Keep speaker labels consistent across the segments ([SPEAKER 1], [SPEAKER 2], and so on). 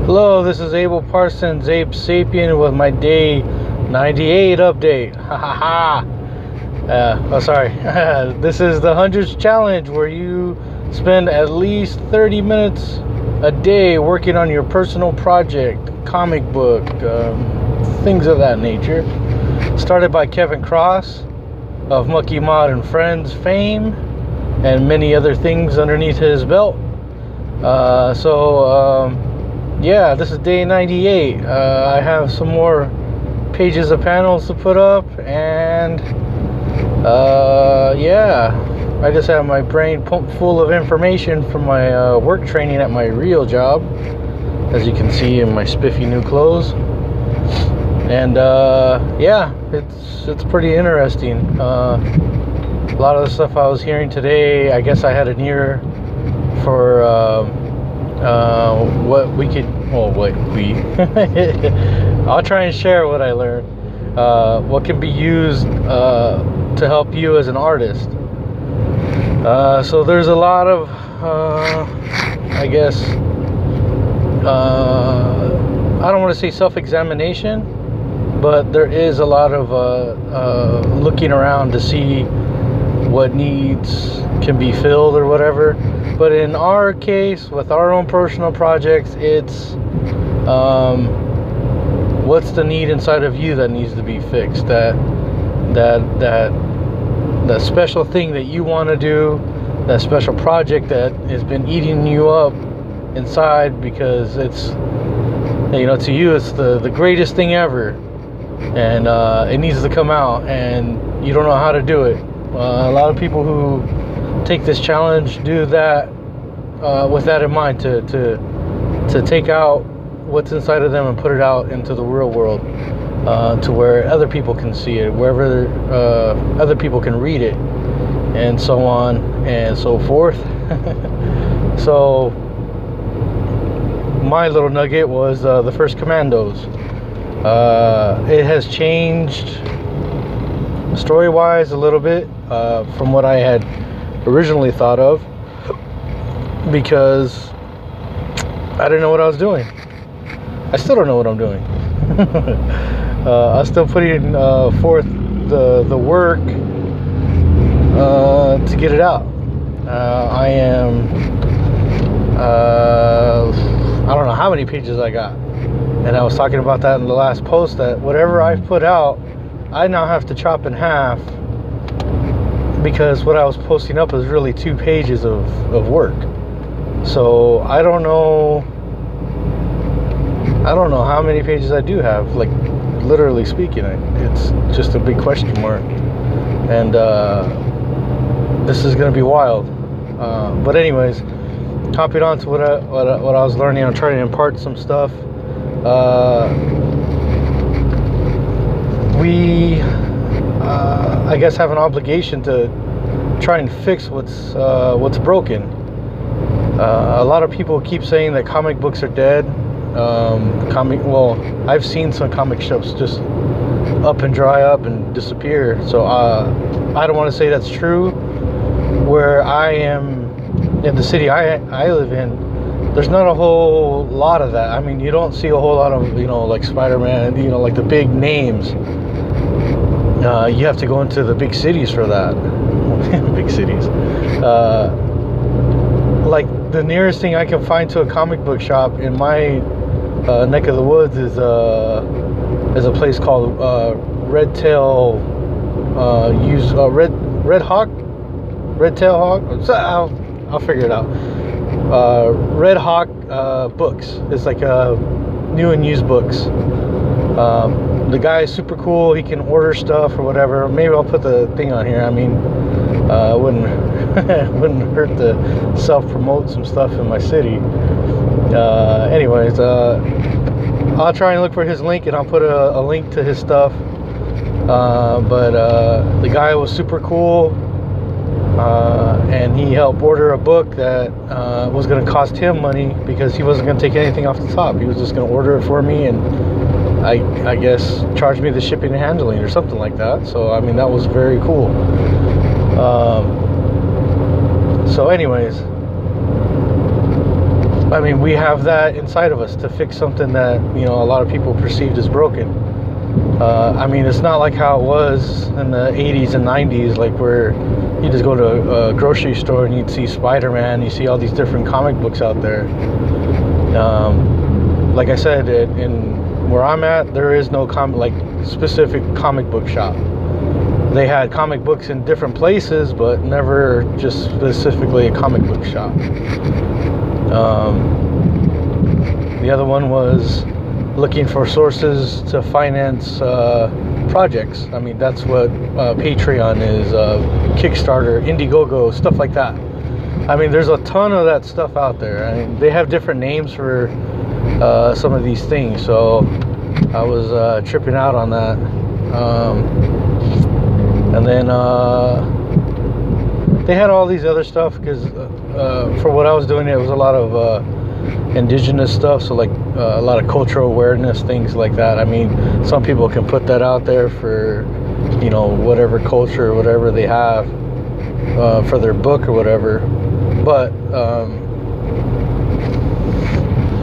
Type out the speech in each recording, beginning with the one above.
[SPEAKER 1] Hello, this is Abel Parsons, AbeSapian, with my Day 98 update. Ha ha ha. Sorry. This is the hundreds challenge, where you spend at least 30 minutes a day working on your personal project, comic book, things of that nature. Started by Kevin Cross of Mucky Mod and Friends fame, and many other things underneath his belt. Yeah, this is day 98. I have some more pages of panels to put up, and yeah, I just have my brain pumped full of information from my work training at my real job, as you can see in my spiffy new clothes. And yeah, it's pretty interesting. A lot of the stuff I was hearing today, I guess I had an ear for what we could, I'll try and share what I learned, what can be used to help you as an artist. So there's a lot of I guess I don't want to say self-examination, but there is a lot of looking around to see what needs can be filled or whatever. But in our case, with our own personal projects, it's what's the need inside of you that needs to be fixed, that special thing that you want to do, that special project that has been eating you up inside, because it's, you know, to you it's the greatest thing ever, and it needs to come out, and you don't know how to do it. A lot of people who take this challenge do that with that in mind, to take out what's inside of them and put it out into the real world, to where other people can see it, wherever other people can read it, and so on and so forth. So my little nugget was the first Commandos. It has changed story-wise a little bit from what I had originally thought of, because I didn't know what I was doing. I still don't know what I'm doing. I'm still putting forth the work to get it out. I am I don't know how many pages I got, and I was talking about that in the last post, that whatever I've put out, I now have to chop in half, because what I was posting up was really 2 pages of work. So I don't know how many pages I do have, like, literally speaking. It's just a big question mark, and this is gonna be wild. But anyways, hopping on to what I was learning, I'm trying to impart some stuff. We I guess have an obligation to try and fix what's broken. A lot of people keep saying that comic books are dead. I've seen some comic shops just up and dry up and disappear. So I don't want to say that's true. Where I am, in the city I live in, there's not a whole lot of that. I mean, you don't see a whole lot of, you know, like Spider-Man, you know, like the big names. You have to go into the big cities for that. Big cities. Like, the nearest thing I can find to a comic book shop in my neck of the woods is a place called Red Tail I'll figure it out. Red Hawk Books. It's like new and used books. The guy is super cool. He can order stuff or whatever. Maybe I'll put the thing on here. I mean, wouldn't hurt to self-promote some stuff in my city. Anyways, I'll try and look for his link, and I'll put a link to his stuff. But the guy was super cool, and he helped order a book that was going to cost him money, because he wasn't going to take anything off the top. He was just going to order it for me, and I guess charge me the shipping and handling or something like that. So I mean, that was very cool. So anyways, I mean, we have that inside of us to fix something that, you know, a lot of people perceived as broken. I mean, it's not like how it was in the 80s and 90s, like where you just go to a grocery store and you'd see Spider-Man, you see all these different comic books out there. Like I said, in where I'm at, there is no specific comic book shop. They had comic books in different places, but never just specifically a comic book shop. The other one was looking for sources to finance projects. I mean, that's what Patreon is, Kickstarter, Indiegogo, stuff like that. I mean, there's a ton of that stuff out there. I mean, they have different names for some of these things, so I was tripping out on that. And then they had all these other stuff, because for what I was doing, it was a lot of indigenous stuff, so like a lot of cultural awareness, things like that. I mean, some people can put that out there for, you know, whatever culture or whatever they have for their book or whatever, but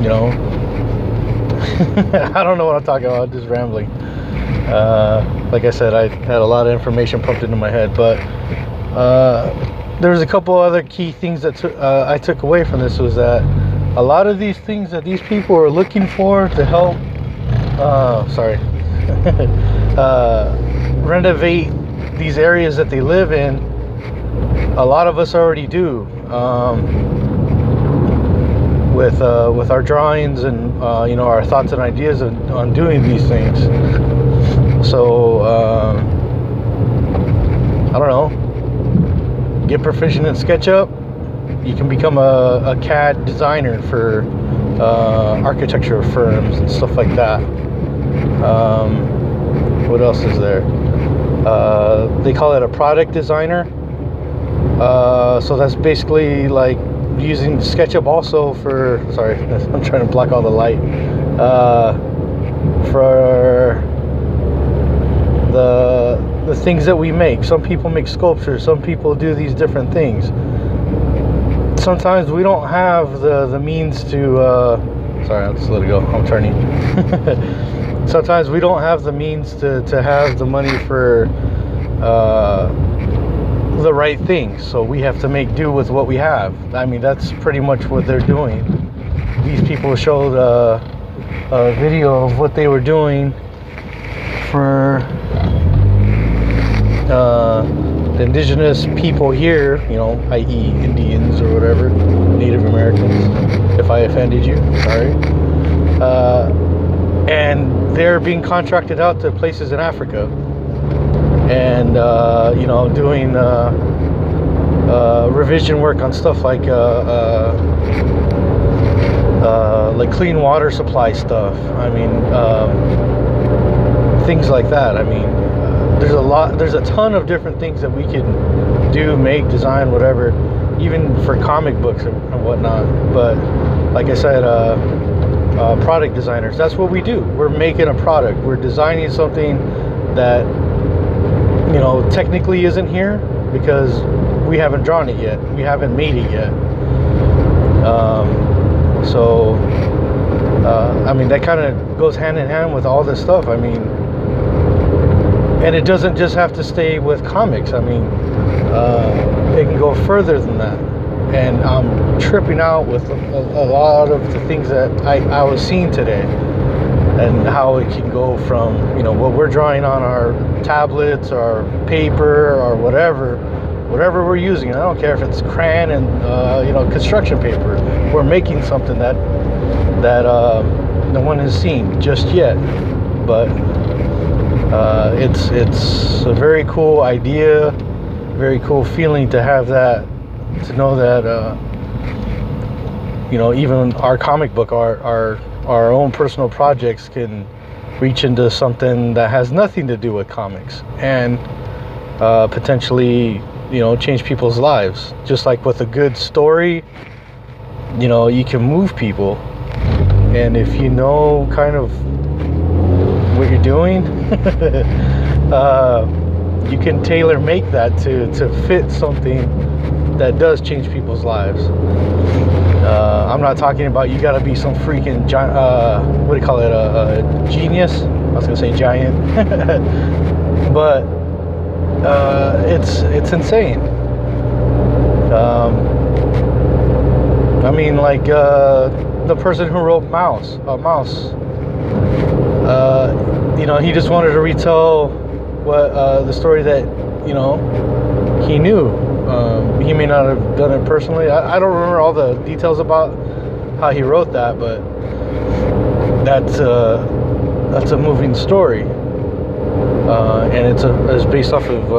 [SPEAKER 1] you know, I don't know what I'm talking about, I'm just rambling. Like I said, I had a lot of information pumped into my head, but there's a couple other key things that I took away from this, was that a lot of these things that these people are looking for to help renovate these areas that they live in, a lot of us already do, with our drawings and you know, our thoughts and ideas on doing these things. So I don't know, get proficient in SketchUp. You can become a CAD designer for architecture firms and stuff like that. What else is there? They call it a product designer. So that's basically like using SketchUp also for, sorry, I'm trying to block all the light, for the things that we make. Some people make sculptures, some people do these different things. Sometimes we don't have the means to sorry, I'll just let it go, I'm turning. Sometimes we don't have the means to have the money for the right things, so we have to make do with what we have. I mean, that's pretty much what they're doing. These people showed a video of what they were doing for the indigenous people here, you know, i.e. Indians or whatever, Native Americans. If I offended you, sorry. And they're being contracted out to places in Africa, and you know, doing revision work on stuff like clean water supply stuff. I mean, things like that. I mean, there's a ton of different things that we can do, make, design, whatever, even for comic books and whatnot. But like I said, product designers, that's what we do. We're making a product, we're designing something that, you know, technically isn't here because we haven't drawn it yet, we haven't made it yet. So I mean, that kind of goes hand in hand with all this stuff. I mean, and it doesn't just have to stay with comics. I mean, it can go further than that. And I'm tripping out with a lot of the things that I was seeing today, and how it can go from, you know, what we're drawing on our tablets or paper or whatever we're using. I don't care if it's crayon and you know, construction paper. We're making something that no one has seen just yet, but it's a very cool idea, very cool feeling to have that, to know that you know, even our comic book, our own personal projects can reach into something that has nothing to do with comics, and potentially, you know, change people's lives. Just like with a good story, you know, you can move people, and if you know kind of what you're doing, you can tailor make that to fit something that does change people's lives. I'm not talking about you gotta be some freaking what do you call it, a genius. I was gonna say giant. But it's insane. I mean, like the person who wrote Mouse, you know, he just wanted to retell what the story that, you know, he knew. He may not have done it personally. I don't remember all the details about how he wrote that, but that's a moving story, and it's based off of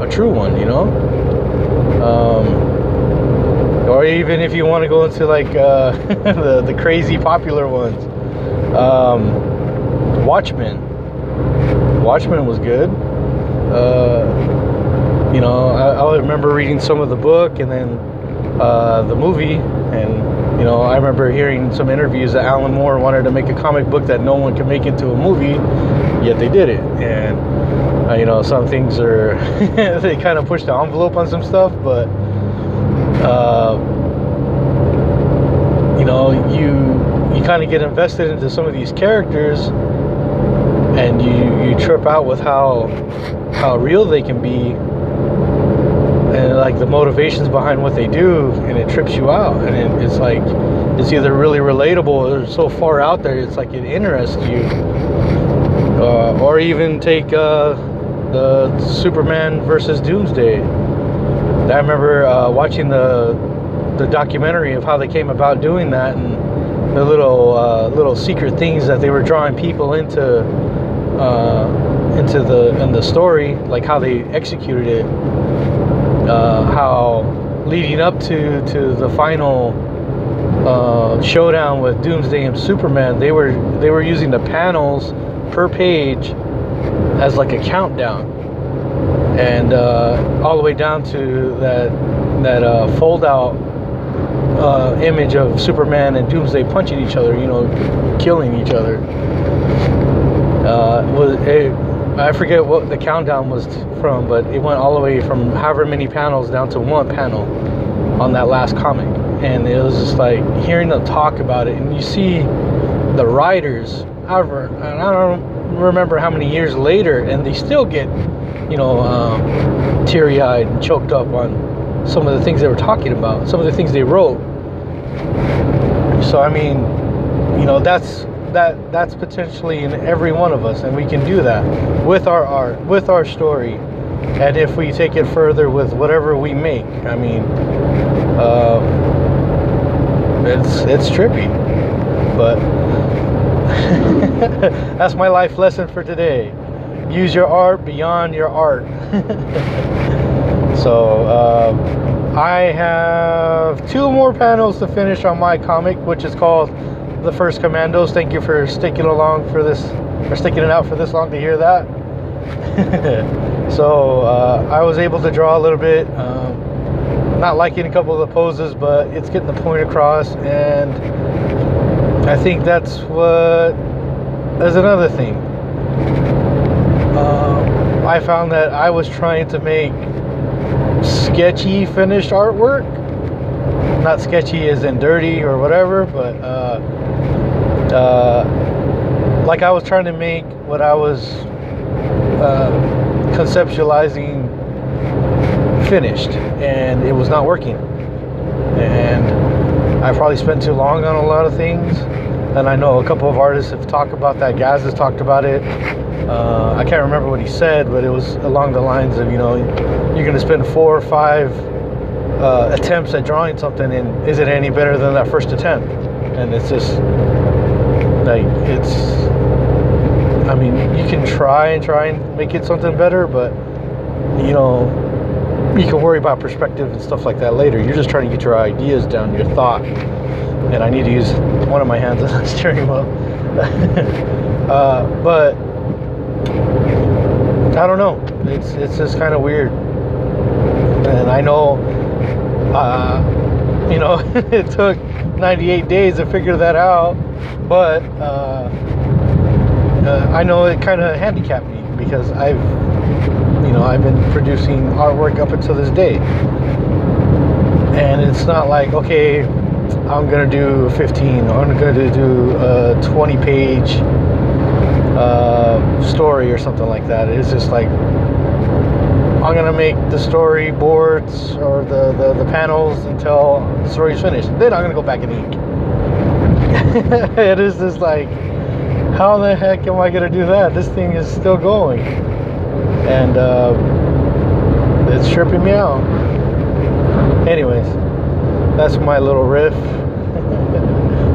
[SPEAKER 1] a true one, you know. Or even if you want to go into like the crazy popular ones, Watchmen was good. You know, I remember reading some of the book and then the movie, and you know, I remember hearing some interviews that Alan Moore wanted to make a comic book that no one could make into a movie, yet they did it. And you know, some things are they kind of pushed the envelope on some stuff, but you know, you kind of get invested into some of these characters, and you trip out with how real they can be, and like the motivations behind what they do, and it trips you out. And it's like, it's either really relatable or so far out there it's like it interests you. Or even take the Superman versus Doomsday. I remember watching the documentary of how they came about doing that, and the little secret things that they were drawing people into the story, like how they executed it, how leading up to the final showdown with Doomsday and Superman, they were using the panels per page as like a countdown, and all the way down to that fold out image of Superman and Doomsday punching each other, you know, killing each other. I forget what the countdown was from, but it went all the way from however many panels down to one panel on that last comic. And it was just like hearing them talk about it, and you see the writers, however, and I don't remember how many years later, and they still get, you know, teary-eyed and choked up on some of the things they were talking about, some of the things they wrote. So I mean, you know, that's potentially in every one of us, and we can do that with our art, with our story, and if we take it further with whatever we make. I mean, it's trippy, but that's my life lesson for today. Use your art beyond your art. So I have 2 more panels to finish on my comic, which is called The First Commandos. Thank you for sticking along for this, or sticking it out for this long to hear that. So I was able to draw a little bit, not liking a couple of the poses, but it's getting the point across, and I think that's another thing. I found that I was trying to make sketchy finished artwork, not sketchy as in dirty or whatever, but like I was trying to make what I was conceptualizing finished, and it was not working. And I probably spent too long on a lot of things, and I know a couple of artists have talked about that. Gaz has talked about it. I can't remember what he said, but it was along the lines of, you know, you're going to spend 4 or 5 attempts at drawing something, and is it any better than that first attempt? And it's just like, I mean, you can try and make it something better, but you know, you can worry about perspective and stuff like that later. You're just trying to get your ideas down, your thought. And I need to use one of my hands on the steering wheel. But I don't know. It's just kind of weird. And I know, you know, it took 98 days to figure that out. But I know it kind of handicapped me, because I've been producing artwork up until this day. And it's not like, okay, I'm gonna do 15, or I'm gonna do a 20-page story or something like that. It's just like, I'm gonna make the storyboards or the panels until the story's finished. Then I'm gonna go back and ink. It is just like, how the heck am I gonna do that? This thing is still going, and it's tripping me out. Anyways, that's my little riff.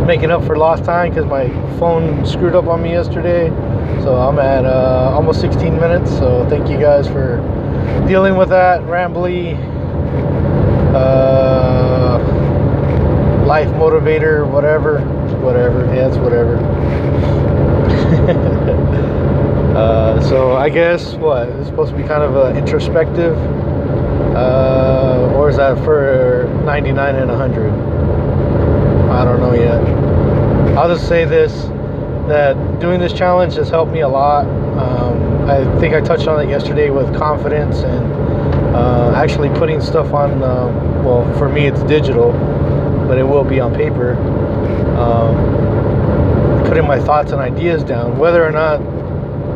[SPEAKER 1] Making up for lost time because my phone screwed up on me yesterday. So I'm at almost 16 minutes. So thank you guys for dealing with that rambly life motivator, whatever. Yeah, it's whatever. So I guess what, it's supposed to be kind of introspective, or is that for 99 and 100? I don't know yet. I'll just say this, that doing this challenge has helped me a lot. I think I touched on it yesterday with confidence and actually putting stuff on, well, for me it's digital, but it will be on paper. Putting my thoughts and ideas down, whether or not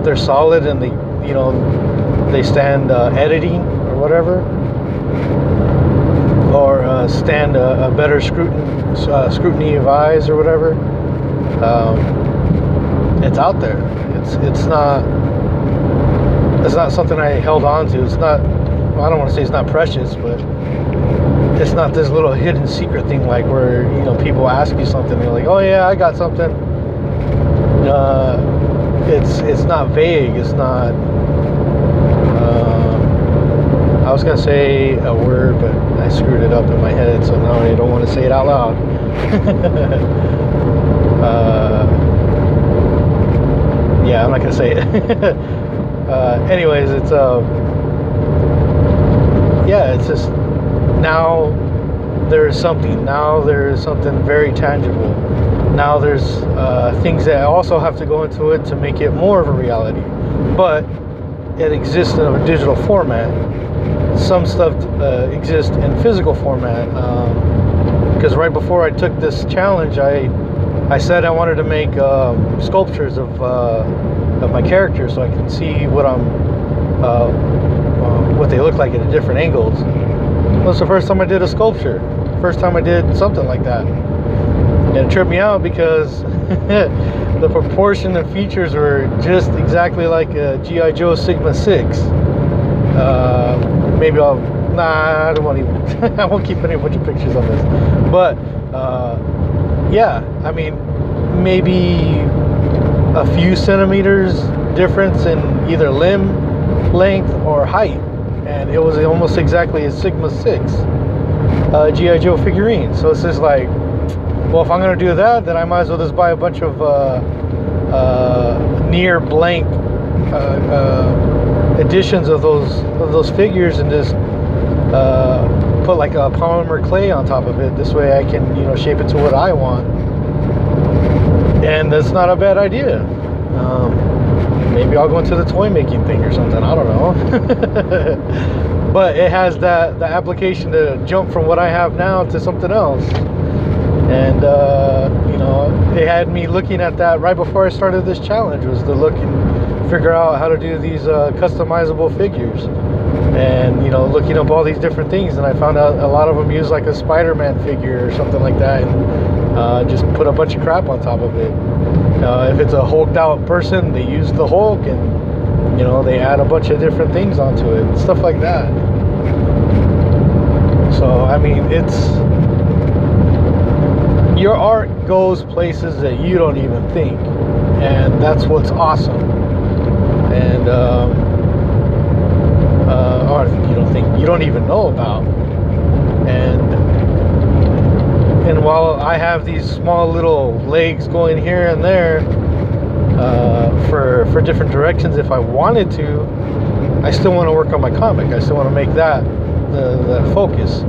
[SPEAKER 1] they're solid and they stand editing or whatever, or stand a better scrutiny of eyes or whatever. It's out there. It's not something I held on to. It's not, well, I don't want to say it's not precious, but it's not this little hidden secret thing like where people ask you something and you're like, oh yeah, I got something. It's not vague. It's not. I was gonna say a word, but I screwed it up in my head, so now I don't want to say it out loud. Yeah, I'm not gonna say it. Anyways, it's yeah, it's just, now there's something. Now there's something very tangible. Now there's things that also have to go into it to make it more of a reality, but it exists in a digital format. Some stuff exists in physical format, because right before I took this challenge, I said I wanted to make sculptures of my characters so I can see what they look like at different angles. Well, it's the first time I did a sculpture, first time I did something like that. And it tripped me out because the proportion of features were just exactly like a G.I. Joe Sigma 6. Maybe I don't want to I won't keep any bunch of pictures on this. But, yeah, I mean, maybe a few centimeters difference in either limb length or height. And it was almost exactly a Sigma 6 G.I. Joe figurine. So it's just like, well, if I'm going to do that, then I might as well just buy a bunch of near blank editions of those figures and just put like a polymer clay on top of it. This way I can shape it to what I want. And that's not a bad idea. Maybe I'll go into the toy making thing or something. I don't know. But it has the application to jump from what I have now to something else. And it had me looking at that right before I started this challenge, was to look and figure out how to do these customizable figures, and looking up all these different things. And I found out a lot of them use like a Spider-Man figure or something like that, and just put a bunch of crap on top of it. If it's a hulked out person, they use the Hulk, and they add a bunch of different things onto it, stuff like that. So I mean, your art goes places that you don't even think, and that's what's awesome. And or you don't think, you don't even know about. And while I have these small little legs going here and there for different directions, if I wanted to, I still want to work on my comic. I still want to make that the focus.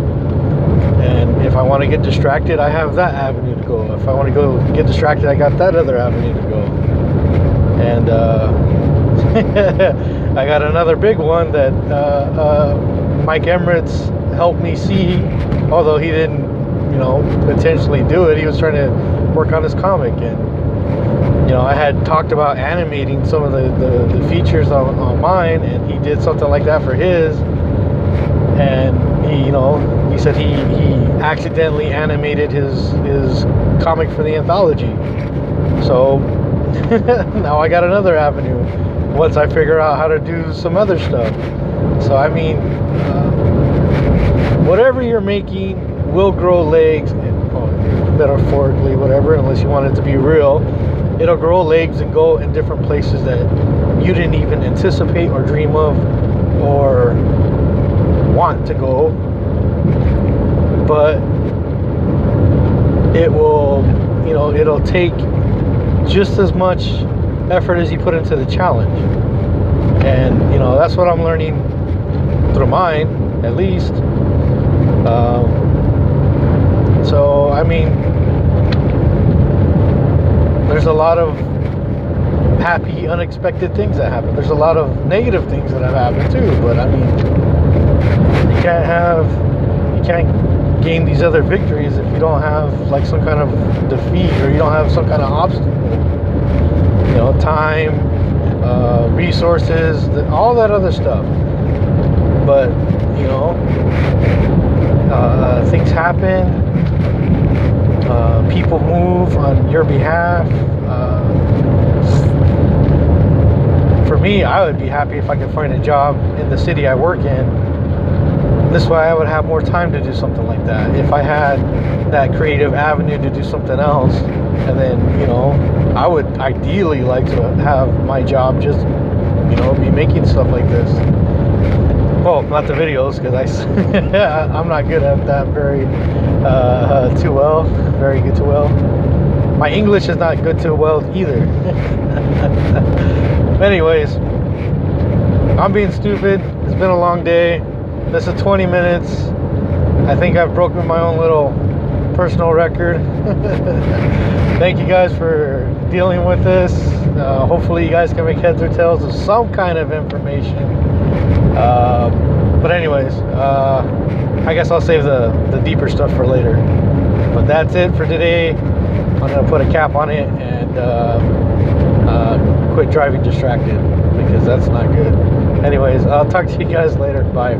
[SPEAKER 1] And if I want to get distracted, I have that avenue to go. If I want to go get distracted, I got that other avenue to go. And I got another big one that Mike Emmerich helped me see, although he didn't, you know, intentionally do it. He was trying to work on his comic, and you know, I had talked about animating some of the features on mine, and he did something like that for his. And he, you know, he said he accidentally animated his comic for the anthology. So now I got another avenue once I figure out how to do some other stuff. So I mean, whatever you're making will grow legs, metaphorically, whatever, unless you want it to be real. It'll grow legs and go in different places that you didn't even anticipate or dream of or want to go. But it will, you know, it'll take just as much effort as you put into the challenge. And you know, that's what I'm learning through mine, at least. So I mean, there's a lot of happy, unexpected things that happen. There's a lot of negative things that have happened too. But I mean, you can't gain these other victories if you don't have like some kind of defeat, or you don't have some kind of obstacle. You know, time, resources, all that other stuff. But you know, things happen. People move on your behalf. For me, I would be happy if I could find a job in the city I work in. This way I would have more time to do something like that. If I had that creative avenue to do something else, and then, you know, I would ideally like to have my job just, you know, be making stuff like this. Well, not the videos, because I'm not good at that very good too well. My English is not good too well either. Anyways, I'm being stupid. It's been a long day. This is 20 minutes. I think I've broken my own little personal record. Thank you guys for dealing with this. Hopefully you guys can make heads or tails of some kind of information. But anyways, I guess I'll save the deeper stuff for later. But that's it for today. I'm gonna put a cap on it and quit driving distracted, because that's not good. Anyways, I'll talk to you guys later. Bye.